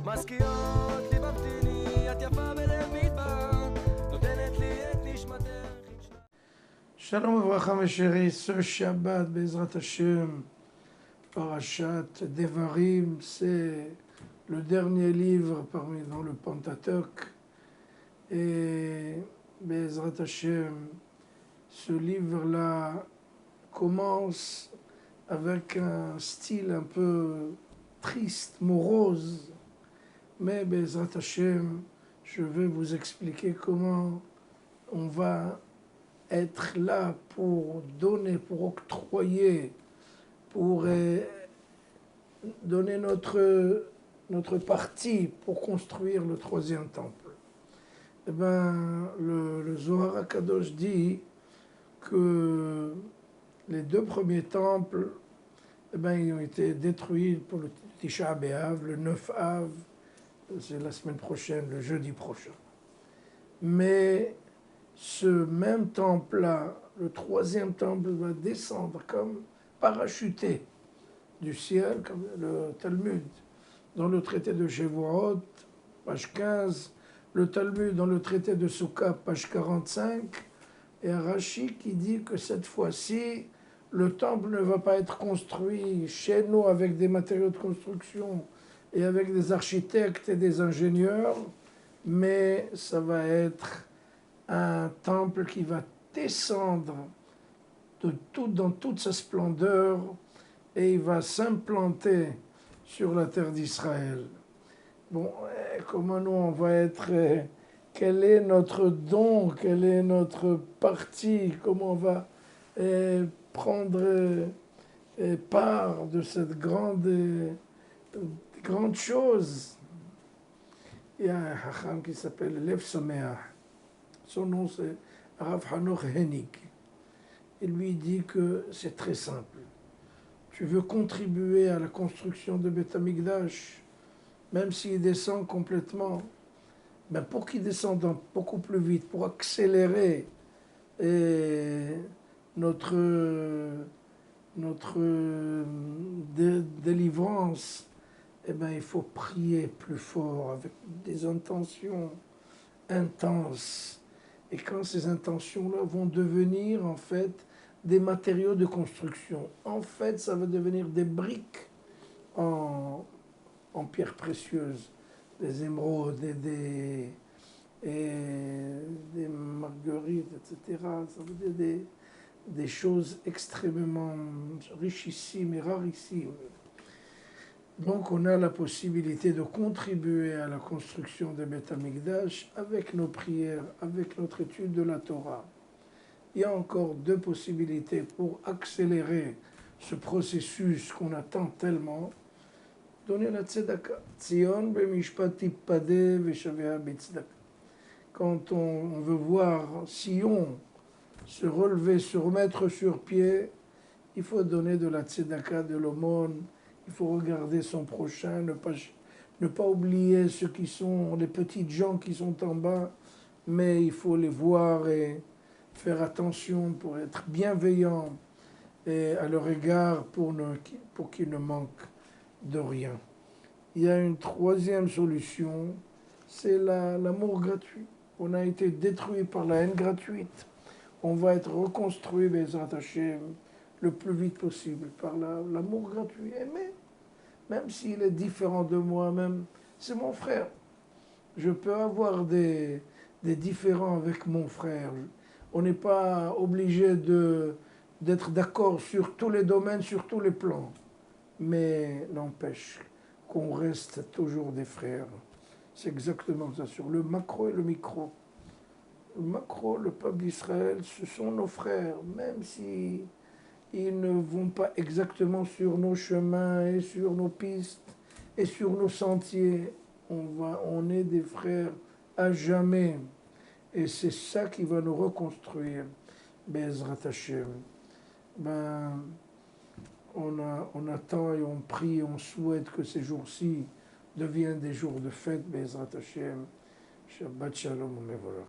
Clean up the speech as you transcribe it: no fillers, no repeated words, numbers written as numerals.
מזכירות לי במתיני, את יפה בלב מדבר, נותנת לי את נשמתך. Shalom Avracha mes chéris, ce Shabbat Bezrat Hashem, Parashat Devarim, c'est le dernier livre parmi dans le Pentateuque. Et Bezrat Hashem, ce livre-là commence avec un style un peu triste, morose. Mais Bezrat Hashem, je vais vous expliquer comment on va être là pour donner, pour octroyer, pour donner notre partie pour construire le troisième temple. Eh bien, le Zohar HaKadosh dit que les deux premiers temples, eh bien, ils ont été détruits pour le Tisha B'Av, le 9 Av, c'est la semaine prochaine, le jeudi prochain. Mais ce même temple-là, le troisième temple, va descendre comme parachuté du ciel, comme le Talmud, dans le traité de Shevuot, page 15, le Talmud dans le traité de Souka, page 45, et un Rashi qui dit que cette fois-ci, le temple ne va pas être construit chez nous avec des matériaux de construction et avec des architectes et des ingénieurs, mais ça va être un temple qui va descendre dans toute sa splendeur et il va s'implanter sur la terre d'Israël. Bon, comment nous on va être, quel est notre don, quelle est notre partie, comment on va prendre part de cette grande chose. Il y a un Hacham qui s'appelle Lev Sameach. Son nom c'est Rav Hanoch Henig. Il lui dit que c'est très simple. Tu veux contribuer à la construction de Beth Amikdash, même s'il descend complètement, ben pour qu'il descende beaucoup plus vite, pour accélérer notre délivrance, eh ben, il faut prier plus fort, avec des intentions intenses. Et quand ces intentions-là vont devenir en fait des matériaux de construction, en fait ça va devenir des briques en pierres précieuses, des émeraudes et des marguerites, etc. Ça veut dire des choses extrêmement richissimes et rarissimes. Donc on a la possibilité de contribuer à la construction de Beth Amikdash avec nos prières, avec notre étude de la Torah. Il y a encore deux possibilités pour accélérer ce processus qu'on attend tellement. Donner la tzedaka. Tzion b'mishpat tippade v'shavea b'tzedaka. Quand on veut voir Sion se relever, se remettre sur pied, il faut donner de la tzedaka, de l'aumône. Il faut regarder son prochain, ne pas oublier ceux qui sont les petites gens qui sont en bas, mais il faut les voir et faire attention pour être bienveillant et à leur égard pour qu'ils ne manquent de rien. Il y a une troisième solution, c'est l'amour gratuit. On a été détruit par la haine gratuite. On va être reconstruit, Bezrat Hashem, le plus vite possible par l'amour gratuit. Aimer, même s'il est différent de moi, même c'est mon frère. Je peux avoir des différends avec mon frère. On n'est pas obligé d'être d'accord sur tous les domaines, sur tous les plans. Mais n'empêche qu'on reste toujours des frères. C'est exactement ça, sur le macro et le micro. Le macro, le peuple d'Israël, ce sont nos frères, même si ils ne vont pas exactement sur nos chemins et sur nos pistes et sur nos sentiers. On est des frères à jamais. Et c'est ça qui va nous reconstruire, Bezrat Hashem. Ben, on attend et on prie, on souhaite que ces jours-ci deviennent des jours de fête, Bezrat Hashem. Shabbat Shalom, Mevorach.